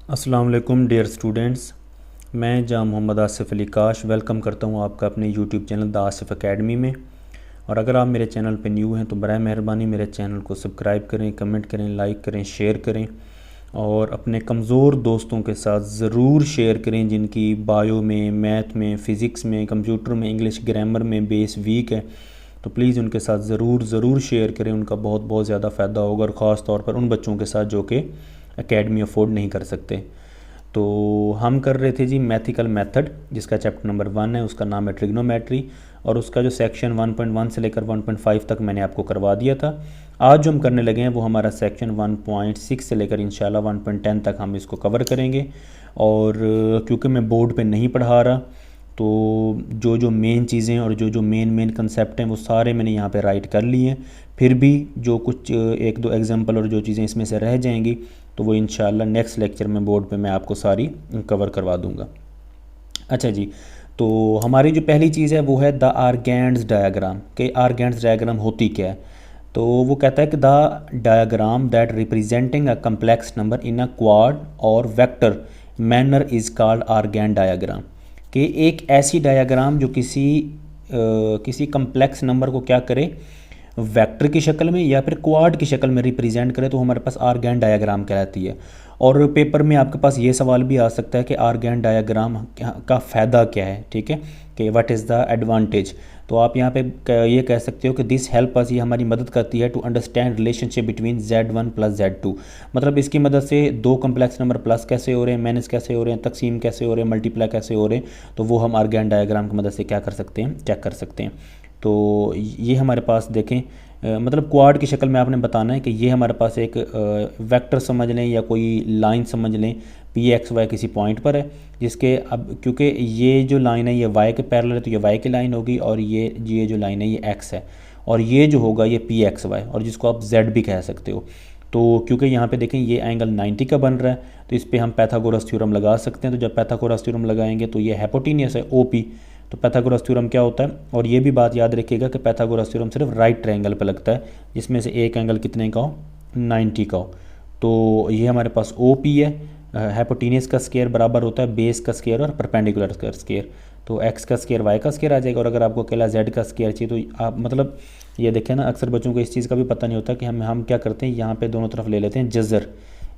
अस्सलाम वालेकुम dear students. मैं जा मोहम्मद आसिफ़ अली काश वेलकम करता हूँ आपका अपने YouTube channel the Asif academy में। और अगर आप मेरे चैनल पे न्यू हैं तो बराए मेहरबानी मेरे चैनल को सब्सक्राइब करें, कमेंट करें, लाइक करें, शेयर करें और अपने कमज़ोर दोस्तों के साथ ज़रूर शेयर करें जिनकी बायो में, मैथ में, फ़िज़िक्स में, कंप्यूटर में, इंग्लिश ग्रामर में बेस वीक है। तो प्लीज़ उनके साथ ज़रूर शेयर करें, उनका बहुत बहुत ज़्यादा फ़ायदा होगा और ख़ास तौर पर उन बच्चों के साथ जो कि एकेडमी अफोर्ड नहीं कर सकते। तो हम कर रहे थे जी मैथिकल मेथड, जिसका चैप्टर नंबर 1 है, उसका नाम है ट्रिग्नोमेट्री और उसका जो सेक्शन 1.1 से लेकर 1.5 तक मैंने आपको करवा दिया था। आज जो हम करने लगे हैं वो हमारा सेक्शन 1.6 से लेकर इंशाल्लाह 1.10 तक हम इसको कवर करेंगे। और क्योंकि मैं बोर्ड पे नहीं पढ़ा रहा तो जो जो मेन चीज़ें और जो जो मेन कंसेप्ट हैं वो सारे मैंने यहाँ पे राइट कर लिए हैं। फिर भी जो कुछ एक दो एग्जांपल और जो चीज़ें इसमें से रह जाएंगी तो वो इंशाल्लाह नेक्स्ट लेक्चर में बोर्ड पे मैं आपको सारी कवर करवा दूँगा। अच्छा जी, तो हमारी जो पहली चीज़ है वो है द आर्गेंड्स डायग्राम। कि आर्गेंड्स डायग्राम होती क्या है? तो वो कहता है कि the diagram that representing a complex number in a quad or vector manner is called Argand diagram. कि एक ऐसी डायग्राम जो किसी कम्प्लेक्स नंबर को क्या करे, वेक्टर की शक्ल में या फिर क्वाड की शक्ल में रिप्रेजेंट करे, तो हमारे पास आर्गेन डायग्राम कहलाती है। और पेपर में आपके पास ये सवाल भी आ सकता है कि आर्गेन डायग्राम का फ़ायदा क्या है, ठीक है, कि व्हाट इज़ द एडवांटेज। तो आप यहाँ पे ये कह सकते हो कि दिस हेल्प अस, ये हमारी मदद करती है to understand relationship between Z1 plus Z2। मतलब इसकी मदद से दो कम्प्लेक्स नंबर प्लस कैसे हो रहे हैं, माइनस कैसे हो रहे हैं, तकसीम कैसे हो रहे हैं, मल्टीप्लाई कैसे हो रहे हैं, तो वो हम आर्गेन डायग्राम की मदद से क्या कर सकते हैं, चेक कर सकते हैं। तो ये हमारे पास देखें, मतलब क्वाड की शक्ल में आपने बताना है कि ये हमारे पास एक वेक्टर समझ लें या कोई लाइन समझ लें, पी एक्स वाई किसी पॉइंट पर है, जिसके अब क्योंकि ये जो लाइन है ये वाई के पैरेलल है तो ये वाई की लाइन होगी, और ये जो लाइन है ये एक्स है, और ये जो होगा ये पी एक्स वाई, और जिसको आप जेड भी कह सकते हो। तो क्योंकि यहाँ पे देखें ये एंगल 90 का बन रहा है तो इस पर हम पैथागोरस थ्योरम लगा सकते हैं। तो जब पैथागोरस थ्योरम लगाएंगे तो ये हाइपोटेन्यूस है OP। तो पैथागोरस थ्योरम क्या होता है, और ये भी बात याद रखिएगा कि पैथागोरस थ्योरम सिर्फ राइट ट्रायंगल पर लगता है, जिसमें से एक एंगल कितने का हो, 90 का हो। तो ये हमारे पास OP है। हाइपोटेन्यूस का स्क्वायर बराबर होता है बेस का स्क्वायर और परपेंडिकुलर का स्क्वायर। तो x का स्क्वायर y का स्क्वायर आ जाएगा, और अगर आपको अकेला z का स्क्वायर चाहिए तो आप मतलब ये देखें ना, अक्सर बच्चों को इस चीज़ का भी पता नहीं होता कि हम क्या करते हैं, यहाँ पे दोनों तरफ ले लेते हैं जज़र,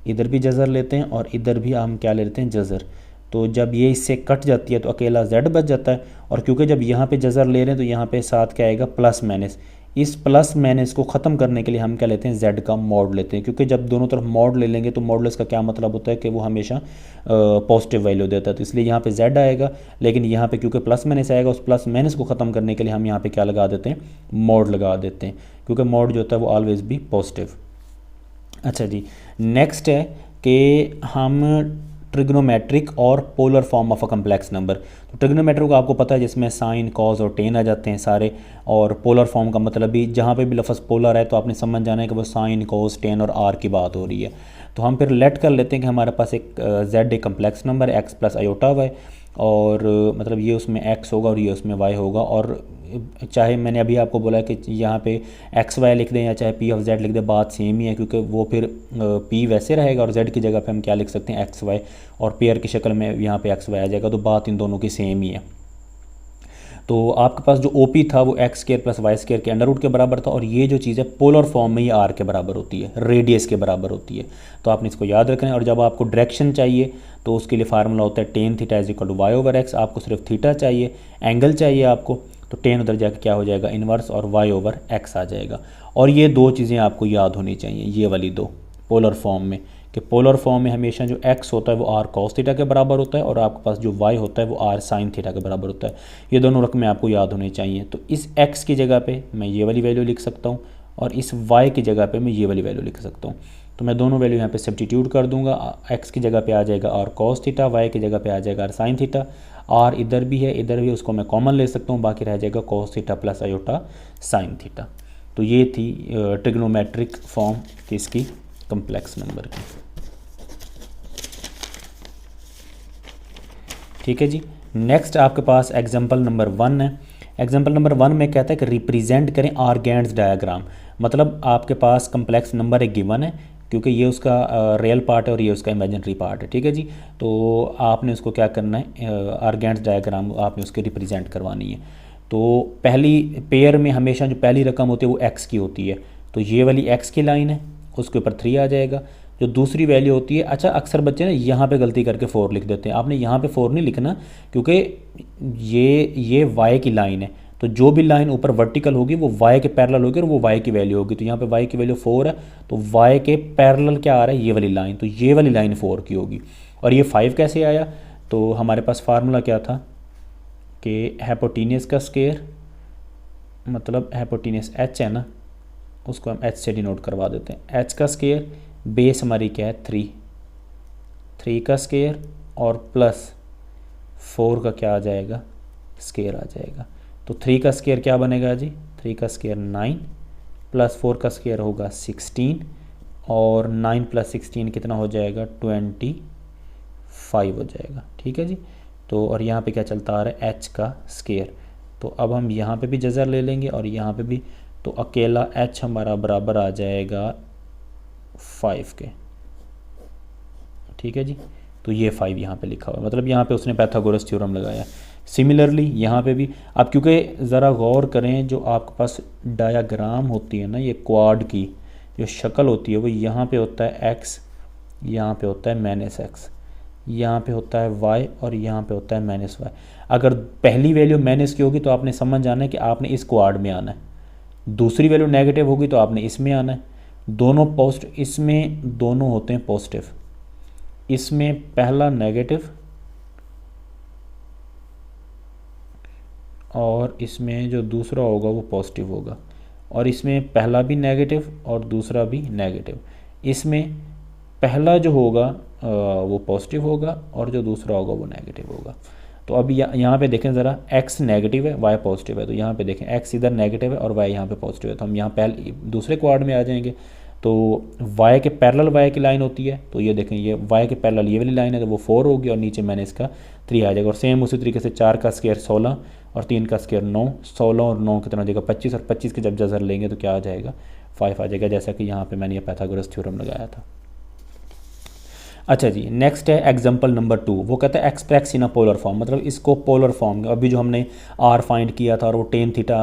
इधर भी जज़र लेते हैं और इधर भी हम क्या ले लेते हैं, जज़र। तो जब ये इससे कट जाती है तो अकेला z बच जाता है, और क्योंकि जब यहाँ पे जज़र ले रहे हैं तो यहाँ पे साथ क्या आएगा, प्लस माइनस। इस प्लस माइनस को ख़त्म करने के लिए हम क्या लेते हैं, z का मॉड लेते हैं, क्योंकि जब दोनों तरफ मॉड ले लेंगे तो मॉडुलस का क्या मतलब होता है कि वो हमेशा पॉजिटिव वैल्यू देता है। तो इसलिए यहाँ पे z आएगा, लेकिन यहाँ पे क्योंकि प्लस माइनस आएगा, उस प्लस माइनस को ख़त्म करने के लिए हम यहाँ पे क्या लगा देते हैं, मॉड लगा देते हैं, क्योंकि मॉड जो होता है वो ऑलवेज भी पॉजिटिव। अच्छा जी, नेक्स्ट है कि हम ट्रिग्नोमेट्रिक और polar form of a complex number. तो ट्रिग्नोमेट्रिक को आपको पता है जिसमें साइन, कॉस और टेन आ जाते हैं सारे, और पोलर फॉर्म का मतलब भी जहाँ पे भी लफ्ज़ पोलर है तो आपने समझ जाना है कि वो साइन, कॉस, टेन और आर की बात हो रही है। तो हम फिर लेट कर लेते हैं कि हमारे पास एक z एक कम्प्लेक्स नंबर है x प्लस आयोटा वाई, और मतलब ये उसमें x होगा और ये उसमें y होगा। और चाहे मैंने अभी आपको बोला कि यहाँ पे एक्स वाई लिख दें या चाहे पी ऑफ जेड लिख दें, बात सेम ही है, क्योंकि वो फिर पी वैसे रहेगा और जेड की जगह पे हम क्या लिख सकते हैं, एक्स वाई, और पेयर की शक्ल में यहाँ पे एक्स वाई आ जाएगा, तो बात इन दोनों की सेम ही है। तो आपके पास जो OP था वो x square plus y square के अंडर रूट के बराबर था, और ये जो चीज़ है पोलर फॉर्म में ये आर के बराबर होती है, रेडियस के बराबर होती है। तो आपने इसको याद रखना है। और जब आपको डायरेक्शन चाहिए तो उसके लिए फार्मूला होता है tan theta is equal to y over x. आपको सिर्फ थीटा चाहिए, एंगल चाहिए आपको, तो टेन उधर जाके क्या हो जाएगा, इन्वर्स, और वाई ओवर एक्स आ जाएगा। और ये दो चीज़ें आपको याद होनी चाहिए, ये वाली दो पोलर फॉर्म में, कि पोलर फॉर्म में हमेशा जो x होता है वो r cos थीटा के बराबर होता है, और आपके पास जो y होता है वो r sin थीटा के बराबर होता है। ये दोनों रकमें आपको याद होनी चाहिए। तो इस x की जगह पे मैं ये वाली वैल्यू लिख सकता हूँ, और इस y की जगह पे मैं ये वाली वैल्यू लिख सकता हूँ। तो मैं दोनों वैल्यू यहाँ पे सब्स्टिट्यूट कर दूंगा। x की जगह पे आ जाएगा r cos थीटा, y की जगह पे आ जाएगा r sin थीटा, r इधर भी है इधर भी, उसको मैं कॉमन ले सकता हूँ, बाकी रह जाएगा cos theta plus iota sin theta. तो ये थी ट्रिग्नोमेट्रिक फॉर्म किसकी, कम्प्लेक्स नंबर की। ठीक है जी, नेक्स्ट आपके पास एग्जांपल नंबर 1 है। एग्जांपल नंबर 1 में कहता है कि रिप्रेजेंट करें आर्गेंड्स डायग्राम। मतलब आपके पास कम्प्लेक्स नंबर एक गिवन है, क्योंकि ये उसका रियल पार्ट है और ये उसका इमेजिनरी पार्ट है, ठीक है जी। तो आपने उसको क्या करना है, आर्गेंस डायग्राम आपने उसके रिप्रेजेंट करवानी है। तो पहली पेयर में हमेशा जो पहली रकम होती है वो एक्स की होती है, तो ये वाली एक्स की लाइन है, उसके ऊपर 3 आ जाएगा। जो दूसरी वैल्यू होती है, अच्छा अक्सर बच्चे ना यहाँ पे गलती करके 4 लिख देते हैं, आपने यहाँ पे 4 नहीं लिखना, क्योंकि ये वाई की लाइन है, तो जो भी लाइन ऊपर वर्टिकल होगी वो वाई के पैरेलल होगी और वो वाई की वैल्यू होगी। तो यहाँ पे वाई की वैल्यू 4 है, तो वाई के पैरेलल क्या आ रहा है, ये वाली लाइन, तो ये वाली लाइन 4 की होगी। और ये 5 कैसे आया, तो हमारे पास फार्मूला क्या था कि हाइपोटेन्यूस का स्क्वायर, मतलब हाइपोटेन्यूस एच है ना, उसको हम एच से डिनोट करवा देते हैं। एच का स्क्वायर, बेस हमारी क्या है 3 का स्क्वायर और प्लस 4 का क्या आ जाएगा, स्क्वायर आ जाएगा। तो 3 का स्क्वायर क्या बनेगा जी, 3 का स्क्वायर 9 प्लस 4 का स्क्वायर होगा 16 और 9 प्लस 16 कितना हो जाएगा, 25 हो जाएगा, ठीक है जी। तो और यहाँ पे क्या चलता आ रहा है, एच का स्क्वायर। तो अब हम यहाँ पे भी जज़र ले लेंगे और यहाँ पे भी, तो अकेला एच हमारा बराबर आ जाएगा 5 के, ठीक है जी। तो ये 5 यहाँ पे लिखा हुआ है, मतलब यहाँ पे उसने पाइथागोरस थ्योरम लगाया। सिमिलरली यहाँ पे भी, अब क्योंकि ज़रा गौर करें, जो आपके पास डायाग्राम होती है ना, ये क्वाड की जो शक्ल होती है वो यहाँ पे होता है एक्स, यहाँ पे होता है माइनस एक्स, यहाँ पे होता है वाई और यहाँ पे होता है माइनस वाई। अगर पहली वैल्यू माइनस की होगी तो आपने समझ जाना है कि आपने इस क्वाड में आना है, दूसरी वैल्यू नेगेटिव होगी तो आपने इसमें आना है। दोनों इसमें दोनों होते हैं पॉजिटिव, इसमें पहला नेगेटिव और इसमें जो दूसरा होगा वो पॉजिटिव होगा, और इसमें पहला भी नेगेटिव और दूसरा भी नेगेटिव। इसमें पहला जो होगा वो पॉजिटिव होगा और जो दूसरा होगा वो नेगेटिव होगा। तो अब यहाँ पे देखें ज़रा, x नेगेटिव है y पॉजिटिव है, तो यहाँ पे देखें x इधर नेगेटिव है और y यहाँ पे पॉजिटिव है, तो हम यहाँ पहले दूसरे क्वाड में आ जाएंगे। तो y के पैरेलल y की लाइन होती है, तो ये देखें ये y के पैरेलल ये वाली लाइन है, तो वो 4 होगी और नीचे मैंने इसका 3 आ जाएगा। और सेम उसी तरीके से 4 का स्क्वायर 16 और 3 का स्क्वायर 9, 16 और 9 कितना हो जाएगा 25, और 25 के जब जज़र लेंगे तो क्या आ जाएगा 5 आ जाएगा, जैसा कि यहाँ पे मैंने ये पाइथागोरस थ्योरम लगाया था। अच्छा जी, नेक्स्ट है एग्जांपल नंबर 2। वो कहता है express in a polar form, मतलब इसको पोलर फॉर्म, अभी जो हमने आर फाइंड किया था और वो टेन थीटा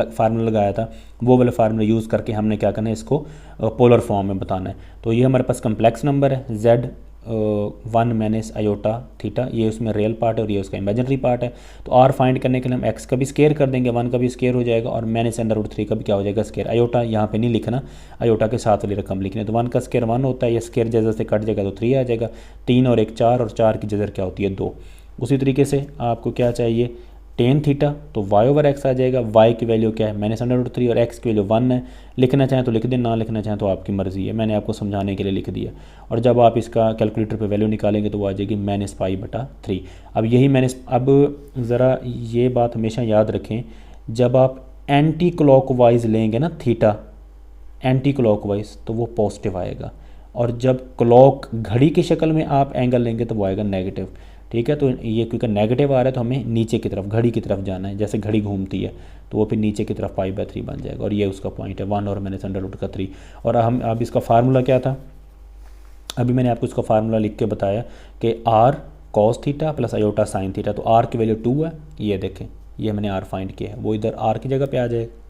फार्मूला लगाया था, वो वाला फार्मूला यूज़ करके हमने क्या करना है, इसको पोलर फॉर्म में बताना है। तो ये हमारे पास कम्प्लेक्स नंबर है z 1 माइनस आयोटा थीटा, ये उसमें रियल पार्ट है और ये उसका इमेजिनरी पार्ट है। तो आर फाइंड करने के लिए हम एक्स का भी स्केयर कर देंगे, 1 का भी स्केयर हो जाएगा और माइनस √3 का भी क्या हो जाएगा स्केयर। आयोटा यहाँ पे नहीं लिखना, आयोटा के साथ वाली रकम लिखनी है। तो 1 का स्केयर 1 होता है, ये स्केयर जजर से कट जाएगा तो 3 आ जाएगा। 3 और 1 4 और 4 की जजर क्या होती है 2। उसी तरीके से आपको क्या चाहिए, टेन थीटा, तो y ओवर एक्स आ जाएगा। y की वैल्यू क्या है -√3 और x की वैल्यू 1 है। लिखना चाहें तो लिख दें, ना लिखना चाहें तो आपकी मर्ज़ी है, मैंने आपको समझाने के लिए लिख दिया। और जब आप इसका कैलकुलेटर पे वैल्यू निकालेंगे तो वो आ जाएगी -π/3। अब यही अब ज़रा ये बात हमेशा याद रखें, जब आप एंटी क्लॉकवाइज लेंगे ना थीटा, एंटी क्लॉकवाइज, तो वो पॉजिटिव आएगा, और जब क्लॉक घड़ी की शक्ल में आप एंगल लेंगे तो वो आएगा नेगेटिव। ठीक है, तो ये क्योंकि नेगेटिव आ रहा है तो हमें नीचे की तरफ, घड़ी की तरफ जाना है, जैसे घड़ी घूमती है तो वो फिर नीचे की तरफ π/3 बन जाएगा, और ये उसका पॉइंट है 1 और -√3। और हम अब इसका फार्मूला क्या था, अभी मैंने आपको इसका फार्मूला लिख के बताया कि r cos theta plus iota sine theta. तो r की वैल्यू 2 है, ये देखें, ये मैंने r फाइंड किया है, वो इधर r की जगह पे आ जाएगा।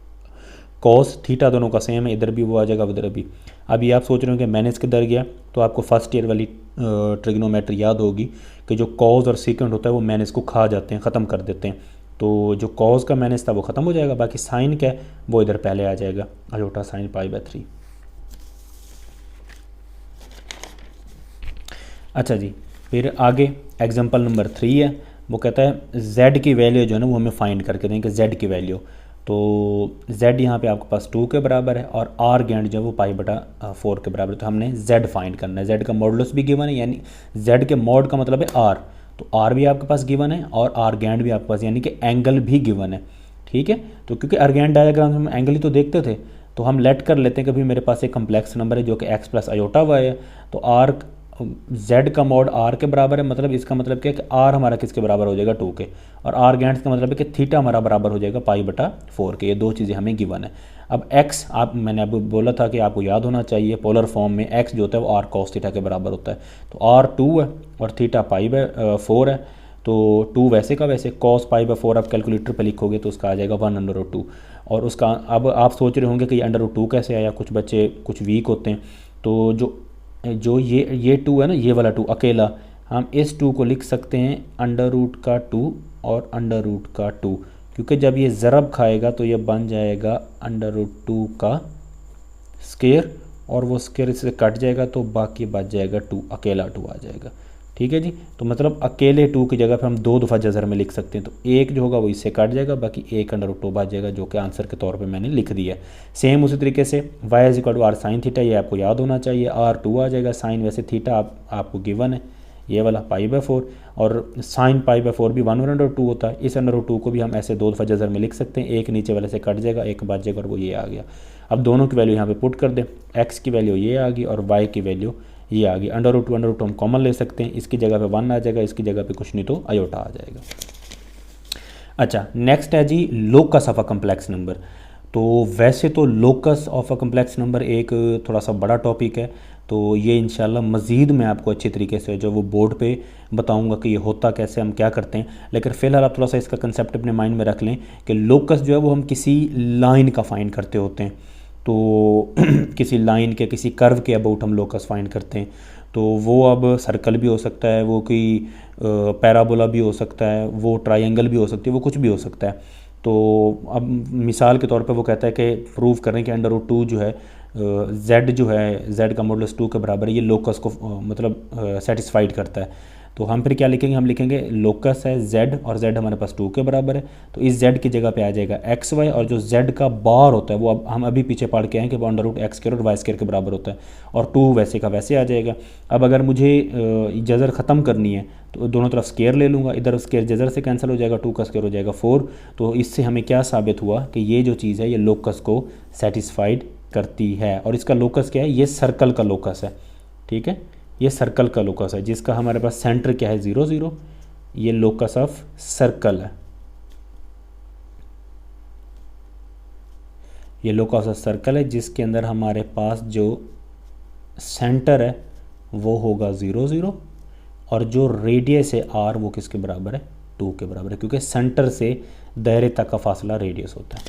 कॉस थीटा दोनों का सेम है, इधर भी वो आ जाएगा उधर भी। अभी आप सोच रहे हो कि माइनस किधर गया, तो आपको फर्स्ट ईयर वाली ट्रिग्नोमेट्री याद होगी कि जो कॉज और सीकेंट होता है वो माइनस को खा जाते हैं, ख़त्म कर देते हैं। तो जो कॉज का माइनस था वो ख़त्म हो जाएगा, बाकी साइन क्या है वो इधर पहले आ जाएगा, आयोटा साइन π/3। अच्छा जी, फिर आगे एग्जांपल नंबर 3 है। वो कहता है z की वैल्यू जो है ना वो हमें फाइंड करके देंगे, z की वैल्यू। तो z यहाँ पे आपके पास 2 के बराबर है और r गेंड जो है वो π/4 के बराबर है। तो हमने z फाइंड करना है, z का मॉडुलस भी गिवन है, यानी z के मॉड का मतलब है r, तो r भी आपके पास गिवन है और r गेंड भी आपके पास, यानी कि एंगल भी गिवन है। ठीक है, तो क्योंकि अर्गेंड डायग्राम में हम एंगल ही तो देखते थे, तो हम लेट कर लेते हैं कि भाई मेरे पास एक कम्प्लेक्स नंबर है जो कि x प्लस आयोटा y है, तो r z का मॉड r के बराबर है, मतलब इसका मतलब क्या है कि r हमारा किसके बराबर हो जाएगा 2 के, और आर्गेंट्स का मतलब है कि थीटा हमारा बराबर हो जाएगा π/4 के। ये दो चीज़ें हमें गिवन है। अब x मैंने अब बोला था कि आपको याद होना चाहिए पोलर फॉर्म में x जो होता है वो r cos थीटा के बराबर होता है। तो r 2 है और थीटा π/4 है, तो 2 वैसे का वैसे cos π/4 आप कैलकुलेटर पे लिखोगे तो उसका आ जाएगा 1/2। और उसका अब आप सोच रहे होंगे कि ये √2 कैसे आया, कुछ बच्चे कुछ वीक होते हैं, तो जो ये 2 है ना, ये वाला 2 अकेला, हम इस 2 को लिख सकते हैं √2 और √2, क्योंकि जब ये ज़रब खाएगा तो ये बन जाएगा √2 का स्केयर, और वो स्केयर इससे कट जाएगा तो बाकी बच जाएगा 2, अकेला 2 आ जाएगा। ठीक है जी, तो मतलब अकेले 2 की जगह पे हम 2 दफ़ा जज़र में लिख सकते हैं, तो एक जो होगा वो इससे कट जाएगा, बाकी 1/2 बच जाएगा, जो कि आंसर के तौर पे मैंने लिख दिया है। सेम उसी तरीके से y = r sin थीटा, ये आपको याद होना चाहिए, r 2 आ जाएगा, साइन वैसे थीटा आपको गिवन है ये वाला π/4, और साइन π/4 भी 1/2 होता है। इस √2 को भी हम ऐसे 2 दफ़ा जज़र में लिख सकते हैं, एक नीचे वाले से कट जाएगा, एक बच जाएगा, और वो ये आ गया। अब दोनों की वैल्यू यहाँ पे पुट कर दें, x की वैल्यू ये आ गई और y की वैल्यू ये आ गई। √2 हम कॉमन ले सकते हैं, इसकी जगह पे 1 आ जाएगा, इसकी जगह पे कुछ नहीं तो आयोटा आ जाएगा। अच्छा, नेक्स्ट है जी locus of a complex number. तो वैसे तो locus of a complex number एक थोड़ा सा बड़ा टॉपिक है, तो ये इंशाल्लाह मज़ीद मैं आपको अच्छी तरीके से जो वो बोर्ड पे बताऊंगा कि ये होता कैसे, हम क्या करते हैं। लेकिन फ़िलहाल आप थोड़ा सा इसका कंसेप्ट अपने माइंड में रख लें कि लोकस जो है वो हम किसी लाइन का फाइंड करते होते हैं, तो किसी लाइन के किसी कर्व के अबाउट हम लोकस फाइंड करते हैं। तो वो अब सर्कल भी हो सकता है, वो कोई पैराबोला भी हो सकता है, वो ट्रायंगल भी हो सकती है, वो कुछ भी हो सकता है। तो अब मिसाल के तौर पे वो कहता है कि प्रूव करें कि √2 जो है z जो है z का मॉडुलस 2 के बराबर है, ये लोकस को मतलब सेटिस्फाइड करता है। तो हम फिर क्या लिखेंगे, हम लिखेंगे लोकस है z और z हमारे पास 2 के बराबर है, तो इस z की जगह पे आ जाएगा xy, और जो z का बार होता है वो अब हम अभी पीछे पढ़ के आए कि √x² और y² के बराबर होता है, और 2 वैसे का वैसे आ जाएगा। अब अगर मुझे जज़र ख़त्म करनी है तो दोनों तरफ स्केयर ले लूँगा, इधर स्केयर जज़र से कैंसिल हो जाएगा, 2 का स्केयर हो जाएगा 4। तो इससे हमें क्या साबित हुआ कि ये जो चीज़ है ये लोकस को सेटिस्फाइड करती है। और इसका लोकस क्या है, ये सर्कल का लोकस है। ठीक है, ये सर्कल का लोकस है जिसका हमारे पास सेंटर क्या है 0 0, ये लोकस ऑफ सर्कल है, ये लोकस ऑफ सर्कल है जिसके अंदर हमारे पास जो सेंटर है वो होगा 0 0, और जो रेडियस है r वो किसके बराबर है 2 के बराबर है, क्योंकि सेंटर से दायरे तक का फासला रेडियस होता है।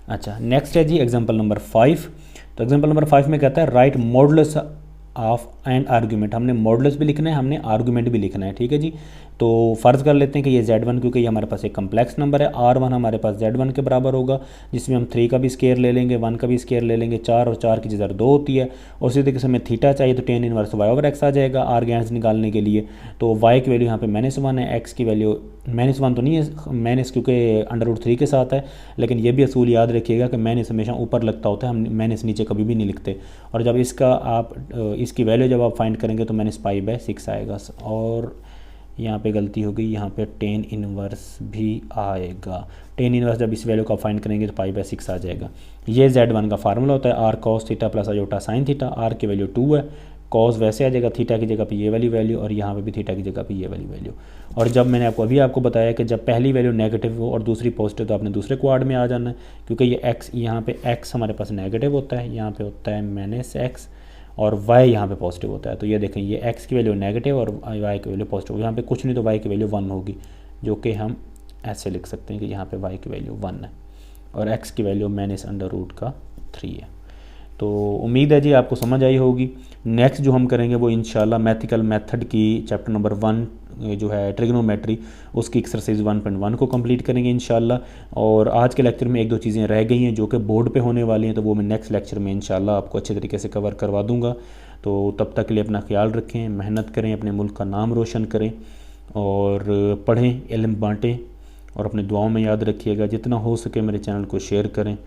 अच्छा, नेक्स्ट है जी एग्जांपल नंबर 5। तो एग्जांपल नंबर 5 में कहता है right modulus of N argument. हमने मॉडुलस भी लिखना है, हमने आर्गूमेंट भी लिखना है। ठीक है जी, तो फ़र्ज़ कर लेते हैं कि ये z1, क्योंकि ये हमारे पास एक कम्प्लेक्स नंबर है, r1 हमारे पास z1 के बराबर होगा, जिसमें हम 3 का भी स्केयर ले लेंगे, 1 का भी स्केयर ले लेंगे, 4 और 4 की जज़र 2 होती है। और इसी तरीके से हमें थीटा चाहिए तो tan इनवर्स y/x आ जाएगा आर्गेंट्स निकालने के लिए। तो y की वैल्यू यहाँ पे -1 है, x की वैल्यू -1 तो नहीं है, माइनस क्योंकि √3 के साथ है, लेकिन ये भी असूल याद रखिएगा कि माइनस हमेशा ऊपर लगता होता है, हम माइनस नीचे कभी भी नहीं लिखते। और जब इसकी वैल्यू जब आप फाइंड करेंगे तो -π/6 आएगा, और यहाँ पे गलती हो गई, यहाँ पे tan इनवर्स भी आएगा। tan इनवर्स जब इस वैल्यू का फाइंड करेंगे तो π/6 आ जाएगा। ये z1 का फार्मूला होता है r cos theta plus iota sine theta. r की वैल्यू 2 है, cos वैसे आ जाएगा, थीटा की जगह पे ये वाली वैल्यू, और यहाँ पे भी थीटा की जगह पे ये वाली वैल्यू। और जब मैंने आपको बताया कि जब पहली वैल्यू नेगेटिव हो और दूसरी पॉजिटिव, तो आपने दूसरे क्वाड में आ जाना है, क्योंकि ये x यहाँ पे x हमारे पास नेगेटिव होता है, यहाँ पे होता है -x, और y यहाँ पे पॉजिटिव होता है। तो ये देखें, ये x की वैल्यू नेगेटिव और y की वैल्यू पॉजिटिव, यहाँ पे कुछ नहीं तो y की वैल्यू 1 होगी, जो कि हम ऐसे लिख सकते हैं कि यहाँ पे y की वैल्यू 1 है और x की वैल्यू -√3 है। तो उम्मीद है जी आपको समझ आई होगी। नेक्स्ट जो हम करेंगे वो इंशाल्लाह मैथमेटिकल मेथड की चैप्टर नंबर 1 जो है ट्रिग्नोमेट्री, उसकी एक्सरसाइज 1.1 को कंप्लीट करेंगे इंशाल्लाह। और आज के लेक्चर में एक दो चीज़ें रह गई हैं जो कि बोर्ड पे होने वाली हैं, तो वो मैं नेक्स्ट लेक्चर में इंशाल्लाह आपको अच्छे तरीके से कवर करवा दूंगा। तो तब तक के लिए अपना ख्याल रखें, मेहनत करें, अपने मुल्क का नाम रोशन करें, और पढ़ें, इल्म बाँटें, और अपने दुआओं में याद रखिएगा। जितना हो सके मेरे चैनल को शेयर करें,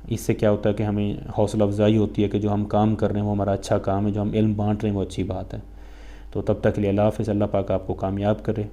इससे क्या होता है कि हमें हौसला अफजाई होती है कि जो हम काम कर रहे हैं वो हमारा अच्छा काम है, जो हम इल्म बांट रहे हैं वो अच्छी बात है। तो तब तक के लिए अल्लाह हाफ़िज़, अल्लाह पाक आपको कामयाब करे।